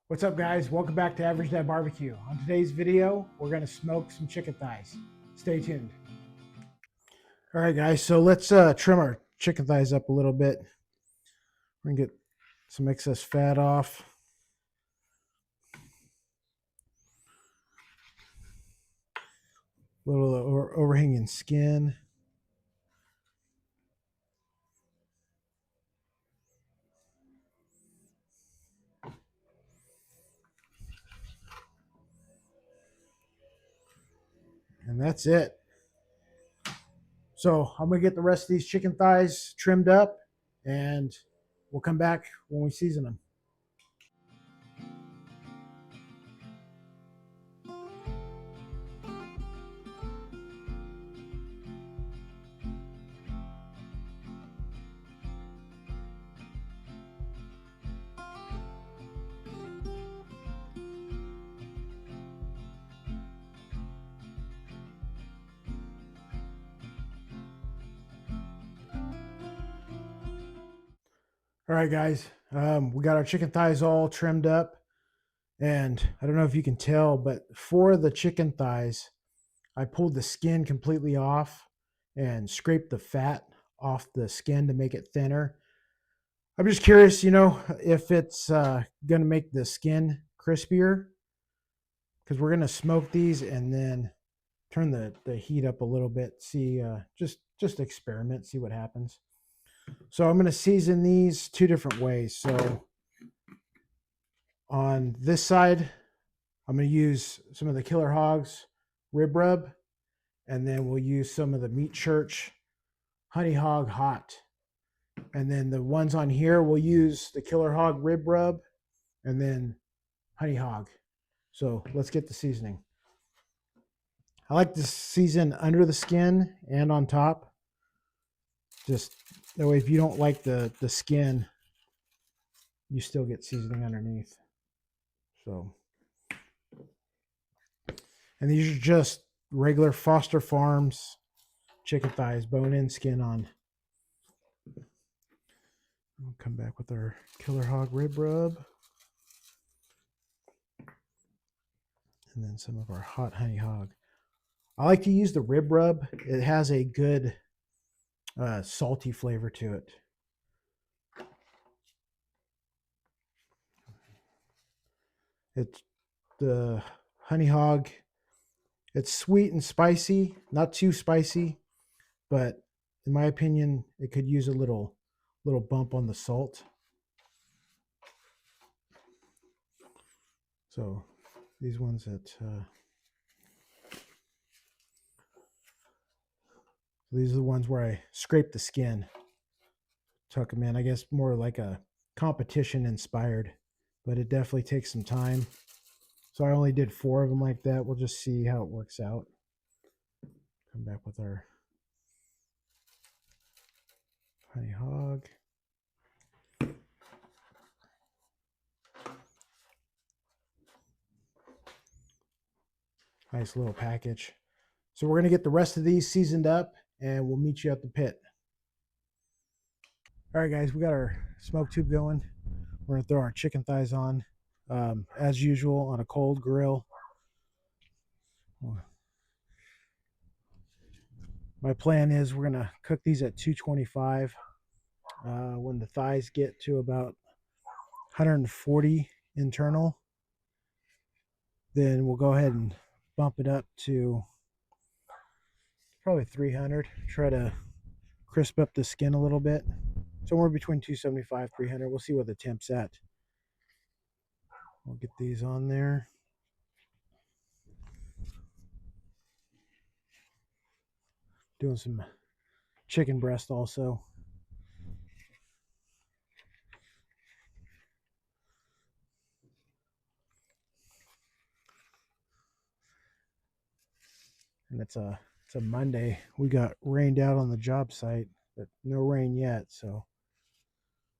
What's up, guys? Welcome back to Average Dad Barbecue. On today's video, we're going to smoke some chicken thighs. Stay tuned. All right, guys, so let's trim our chicken thighs up a little bit. We're going to get some excess fat off. A little overhanging skin. And that's it. So I'm going to get the rest of these chicken thighs trimmed up, and we'll come back when we season them. All right, guys, we got our chicken thighs all trimmed up, and I don't know if you can tell, but for the chicken thighs, I pulled the skin completely off and scraped the fat off the skin to make it thinner. I'm just curious, if it's going to make the skin crispier, because we're going to smoke these and then turn the heat up a little bit. See, just experiment, see what happens. So I'm going to season these two different ways. So on this side, I'm going to use some of the Killer Hogs rib rub, and then we'll use some of the Meat Church Honey Hog Hot. And then the ones on here, we'll use the Killer Hog rib rub and then Honey Hog. So let's get the seasoning. I like to season under the skin and on top. Just that way, if you don't like the skin, you still get seasoning underneath. So, and these are just regular Foster Farms chicken thighs, bone in, skin on. We'll come back with our Killer Hog rib rub. And then some of our hot honey hog. I like to use the rib rub. It has a good salty flavor to it. It's the honey hog. It's sweet and spicy, not too spicy, but in my opinion, it could use a little bump on the salt. So these ones that these are the ones where I scrape the skin, tuck them in. I guess more like a competition inspired, but it definitely takes some time. So I only did 4 of them like that. We'll just see how it works out. Come back with our honey hog. Nice little package. So we're going to get the rest of these seasoned up, and we'll meet you at the pit. All right, guys, we got our smoke tube going. We're going to throw our chicken thighs on, as usual, on a cold grill. My plan is we're going to cook these at 225. When the thighs get to about 140 internal, then we'll go ahead and bump it up to probably 300. Try to crisp up the skin a little bit. Somewhere between 275, 300. We'll see what the temp's at. We'll get these on there. Doing some chicken breast also. And it's a Monday. We got rained out on the job site, but no rain yet.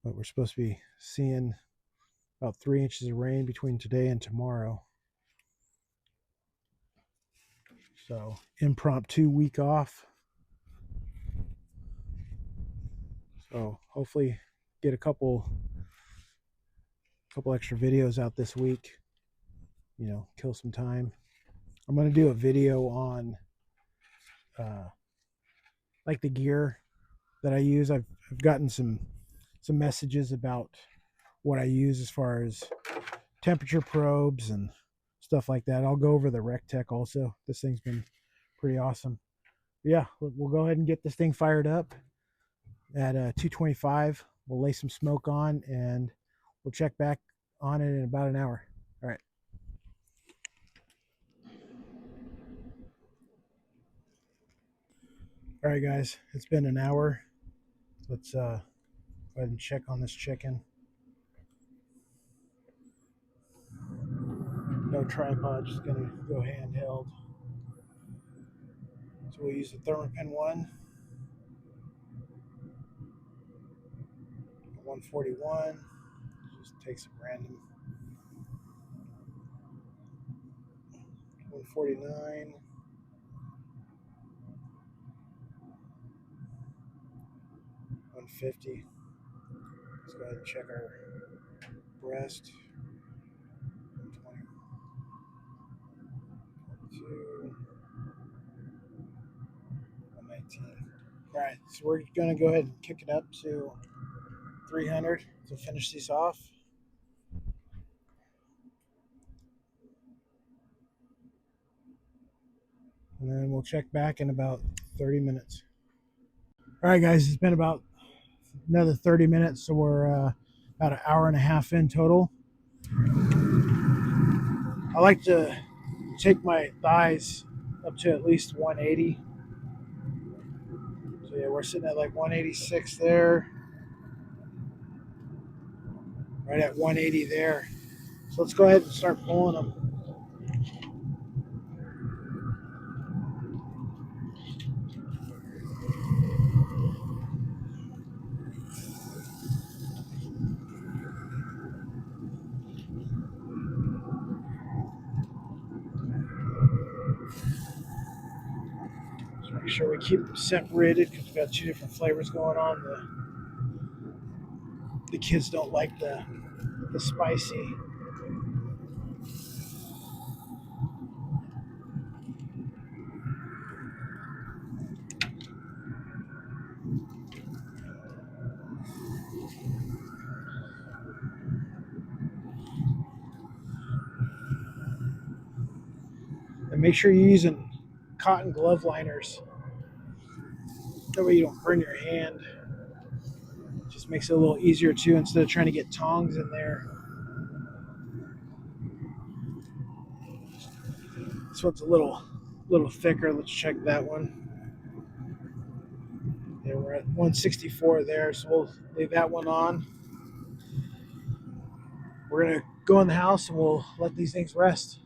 But we're supposed to be seeing about 3 inches of rain between today and tomorrow. So impromptu week off. So hopefully get a couple couple extra videos out this week, kill some time. I'm going to do a video on like the gear that I use. I've gotten some messages about what I use as far as temperature probes and stuff like that. I'll go over the RecTech also. This thing's been pretty awesome. But yeah, we'll go ahead and get this thing fired up at 225. We'll lay some smoke on and we'll check back on it in about an hour. All right. All right, guys, it's been an hour. Let's go ahead and check on this chicken. No tripod, just gonna go handheld. So we'll use the Thermopin 141. Just take some random 149. 150. Let's go ahead and check our breast. 120. 122. 119. All right, so we're going to go ahead and kick it up to 300 to finish these off. And then we'll check back in about 30 minutes. All right, guys, it's been about another 30 minutes, so we're about an hour and a half in total. I like to take my thighs up to at least 180. So yeah, we're sitting at like 186 there. Right at 180 there. So let's go ahead and start pulling them. Just make sure we keep them separated because we've got two different flavors going on. The kids don't like the spicy. And make sure you're using cotton glove liners. That way you don't burn your hand. It just makes it a little easier too instead of trying to get tongs in there. This one's a little thicker. Let's check that one. Yeah, we're at 164 there, so we'll leave that one on. We're gonna go in the house and we'll let these things rest.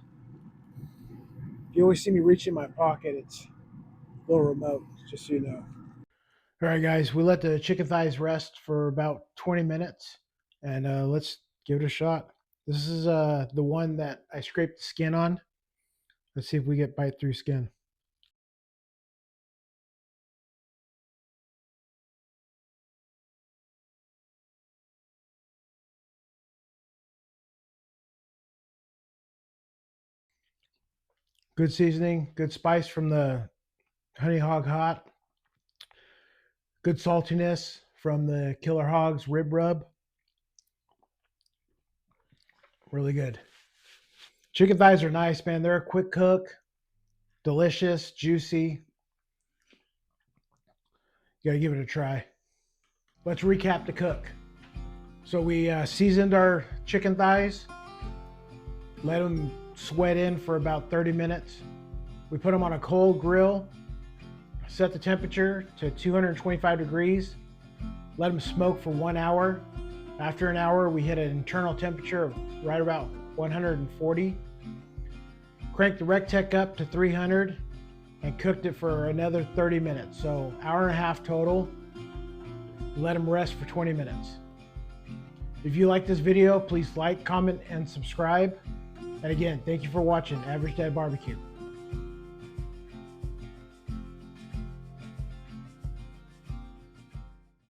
If you always see me reach in my pocket, it's a little remote, just so you know. All right, guys, we let the chicken thighs rest for about 20 minutes, and let's give it a shot. This is the one that I scraped the skin on. Let's see if we get bite through skin. Good seasoning, good spice from the Honey Hog Hot. Good saltiness from the Killer Hogs Rib Rub. Really good. Chicken thighs are nice, man. They're a quick cook, delicious, juicy. You gotta give it a try. Let's recap the cook. So we seasoned our chicken thighs, let them sweat in for about 30 minutes. We put them on a cold grill, set the temperature to 225 degrees, let them smoke for 1 hour. After an hour, we hit an internal temperature of right about 140. Cranked the RecTech up to 300 and cooked it for another 30 minutes. So hour and a half total. Let them rest for 20 minutes. If you like this video, please like, comment, and subscribe. And again, thank you for watching Average Dad Barbecue.